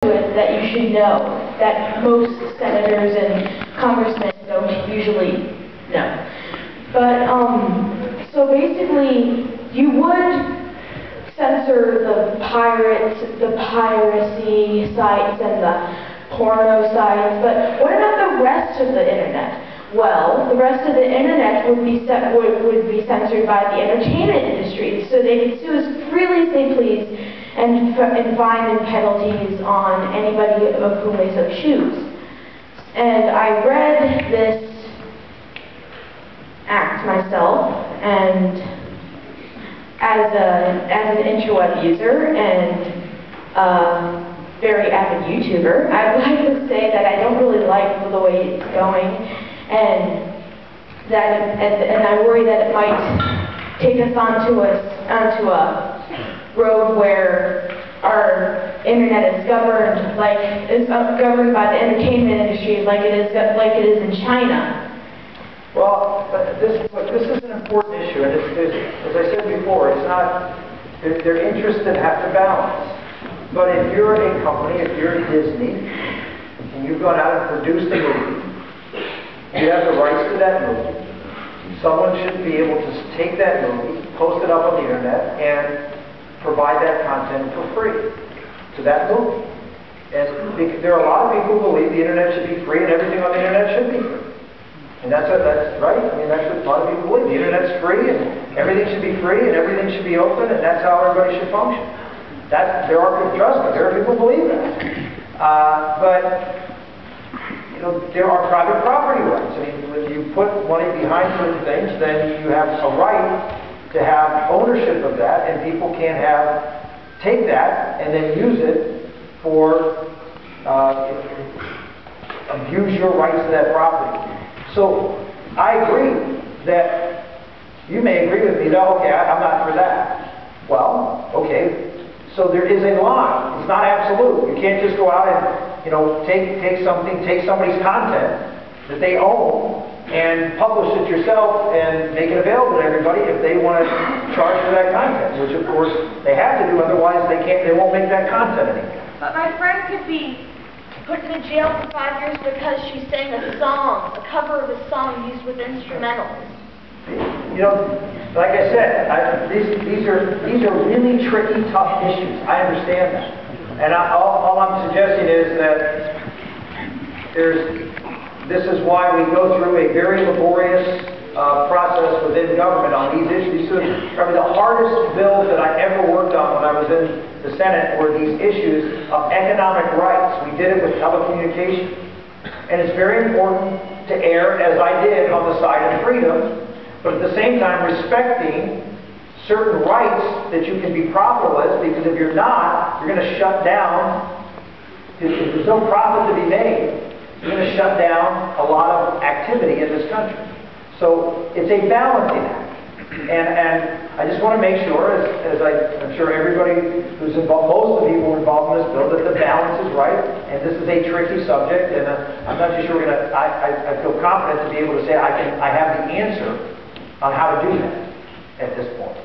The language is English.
that you should know, that most senators and congressmen don't usually know. But, so basically, you would censor the piracy sites and the porno sites, but what about the rest of the internet? Well, the rest of the internet would be censored by the entertainment industry, so they could sue as freely as they please and fine and penalties on anybody of whom they so choose. And I read this act myself, and as an interweb user and very avid YouTuber, I would like to say that I don't really like the way it's going, and I worry that it might take us onto a road where our internet is governed governed by the entertainment industry like it is in China. Well, this is an important issue, and as I said before, it's not their interests that have to balance. But if you're a company, if you're Disney, and you've gone out and produced a movie, you have the rights to that movie. Someone should be able to take that movie, post it up on the internet, and provide that content for free to that movie. And there are a lot of people who believe the internet should be free and everything on the internet should be free. And that's right. I mean, that's what a lot of people believe. The internet's free and everything should be free and everything should be open and that's how everybody should function. There are people who believe that. But you know, there are private property rights. I mean, when you put money behind certain things, then you have a right to have ownership of that, and people can't take that and then use it for abuse your rights to that property. So I agree that you may agree with me that, okay, I'm not for that. Well, okay, so there is a line. It's not absolute. You can't just go out and, you know, take somebody's content that they own and publish it yourself and make it available to everybody if they want to charge for that content, which of course they have to do, otherwise they won't make that content anymore. But my friend could be put in jail for 5 years because she sang a song, a cover of a song used with instrumentals. You know, like I said, these are really tricky, tough issues. I understand that. And all I'm suggesting is that this is why we go through a very laborious process within government on these issues. These are probably the hardest bills that I ever worked on when I was in the Senate were these issues of economic rights. We did it with telecommunications. And it's very important to err, as I did, on the side of freedom, but at the same time respecting certain rights that you can be profitless, because if you're not, you're going to shut down. If there's no profit to be made, you're going to shut down a lot of activity in this country. So it's a balancing act. And I just want to make sure, as I'm sure everybody who's involved, most of the people involved in this bill, that the balance is right. And this is a tricky subject, and I'm not too sure I feel confident to be able to say I have the answer on how to do that at this point.